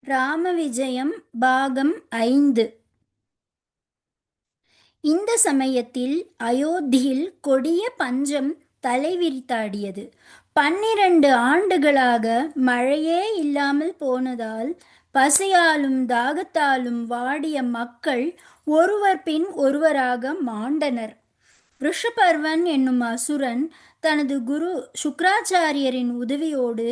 ராம விஜயம் பாகம் 5. இந்த சமயத்தில் அயோத்தியில் கொடிய பஞ்சம் தலைவிரித்தாடியது. 12 ஆண்டுகளாக மழையே இல்லாமல் போனதால் பசியாலும் தாகத்தாலும் வாடிய மக்கள் ஒருவர் பின் ஒருவராக மாண்டனர். ரிஷபர்வன் என்னும் அசுரன் தனது குரு சுக்ராச்சாரியரின் உதவியோடு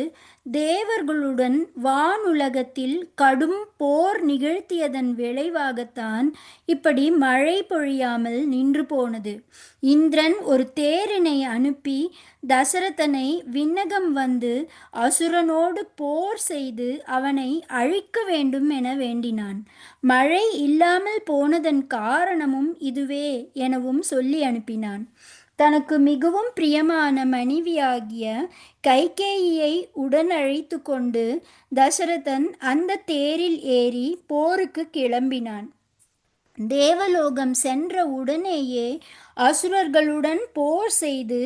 தேவர்களுடன் வானுலகத்தில் கடும் போர் நிகழ்த்தியதன் விளைவாகத்தான் இப்படி மழை பொழியாமல் நின்று போனது. இந்திரன் ஒரு தேரினை அனுப்பி தசரதனை விண்ணகம் வந்து அசுரனோடு போர் செய்து அவனை அழிக்க வேண்டும் என வேண்டினான். மழை இல்லாமல் போனதன் காரணமும் இதுவே எனவும் சொல்லி அனுப்பினான். தனக்கு மிகவும் பிரியமான மனைவியாகிய கைகேயியை உடன் அழைத்து கொண்டு தசரதன் அந்த தேரில் ஏறி போருக்கு கிளம்பினான். தேவலோகம் சென்ற உடனேயே அசுரர்களுடன் போர் செய்து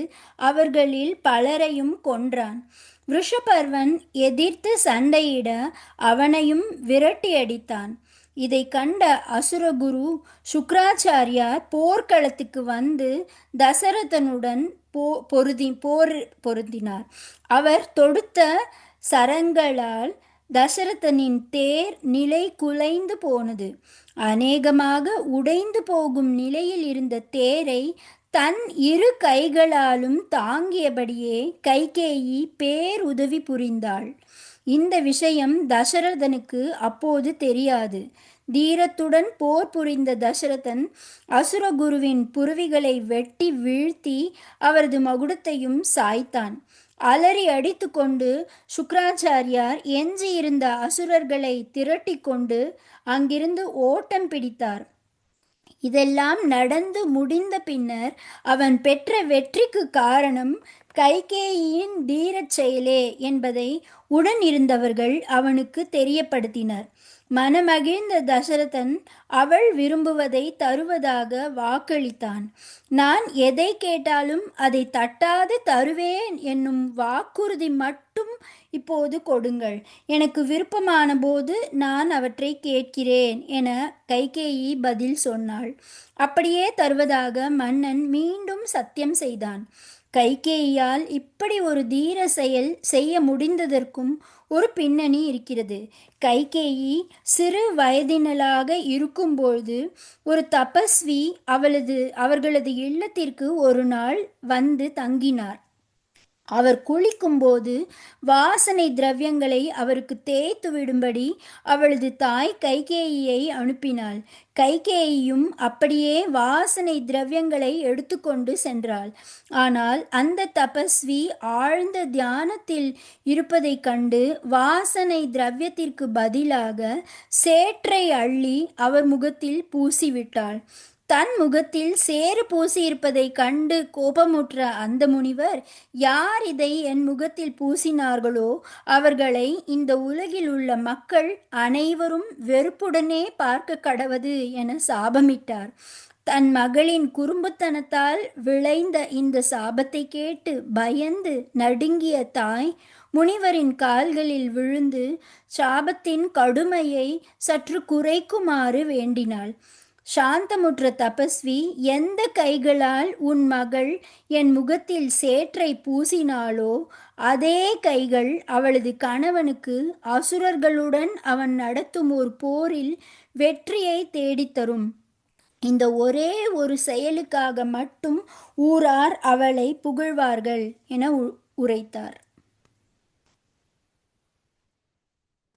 அவர்களில் பலரையும் கொன்றான். ரிஷபர்வன் எதிர்த்து சண்டையிட அவனையும் விரட்டி அடித்தான். இதை கண்ட அசுரகுரு சுக்ராச்சாரியார் போர்க்களத்துக்கு வந்து தசரதனுடன் பொருந்தினார். அவர் தொடுத்த சரங்களால் தசரதனின் தேர் நிலை குலைந்து போனது. அநேகமாக உடைந்து போகும் நிலையில் இருந்த தேரை தன் இரு கைகளாலும் தாங்கியபடியே கைகேயி பேருதவி புரிந்தாள். இந்த விஷயம் தசரதனுக்கு அப்போது தெரியாது. தீரத்துடன் போர் புரிந்த தசரதன் அசுரகுருவின் புருவிகளை வெட்டி வீழ்த்தி அவரது மகுடத்தையும் சாய்த்தான். அலறி அடித்து கொண்டு சுக்ராச்சாரியார் எஞ்சியிருந்த அசுரர்களை திரட்டி கொண்டு அங்கிருந்து ஓட்டம் பிடித்தார். இதெல்லாம் நடந்து முடிந்த பின்னர் அவன் பெற்ற வெற்றிக்கு காரணம் கைகேயியின் தீரச் செயலே என்பதை உடன் இருந்தவர்கள் அவனுக்கு தெரியப்படுத்தினர். மனமகிழ்ந்த தசரதன் அவள் விரும்புவதை தருவதாக வாக்களித்தான். நான் எதை கேட்டாலும் அதை தட்டாது தருவேன் என்னும் வாக்குறுதி மட்டும் இப்போது கொடுங்கள். எனக்கு விருப்பமான போது நான் அவற்றை கேட்கிறேன் என கைகேயி பதில் சொன்னாள். அப்படியே தருவதாக மன்னன் மீண்டும் சத்தியம் செய்தான். கைகேயியால் இப்படி ஒரு தீர செயல் செய்ய முடிந்ததற்கும் ஒரு பின்னணி இருக்கிறது. கைகேயி சிறு வயதினளாக இருக்கும்பொழுது ஒரு தபஸ்வி அவர்களது இல்லத்திற்கு ஒரு நாள் வந்து தங்கினார். அவர் குளிக்கும்போது வாசனை திரவியங்களை அவருக்கு தேய்த்து விடும்படி அவளது தாய் கைகேயியை அனுப்பினாள். கைகேயியும் அப்படியே வாசனை திரவியங்களை எடுத்துக்கொண்டு சென்றாள். ஆனால் அந்த தபஸ்வி ஆழ்ந்த தியானத்தில் இருப்பதைக் கண்டு வாசனை திரவியத்திற்கு பதிலாக சேற்றை அள்ளி அவர் முகத்தில் பூசிவிட்டாள். தன் முகத்தில் சேறு பூசியிருப்பதை கண்டு கோபமுற்ற அந்த முனிவர், யார் இதை என் முகத்தில் பூசினார்களோ அவர்களை இந்த உலகில் உள்ள மக்கள் அனைவரும் வெறுப்புடனே பார்க்க கடவது என சாபமிட்டார். தன் மகளின் குறும்புத்தனத்தால் விளைந்த இந்த சாபத்தை கேட்டு பயந்து நடுங்கிய தாய் முனிவரின் கால்களில் விழுந்து சாபத்தின் கடுமையை சற்று குறைக்குமாறு வேண்டினாள். சாந்தமுற்ற தபஸ்வி, எந்த கைகளால் உன் மகள் என் முகத்தில் சேற்றை பூசினாளோ அதே கைகள் அவளது கணவனுக்கு அசுரர்களுடன் அவன் நடத்தும் ஒரு போரில் வெற்றியை தேடித்தரும். இந்த ஒரே ஒரு செயலுக்காக மட்டும் ஊரார் அவளை புகழ்வார்கள் என உரைத்தார்.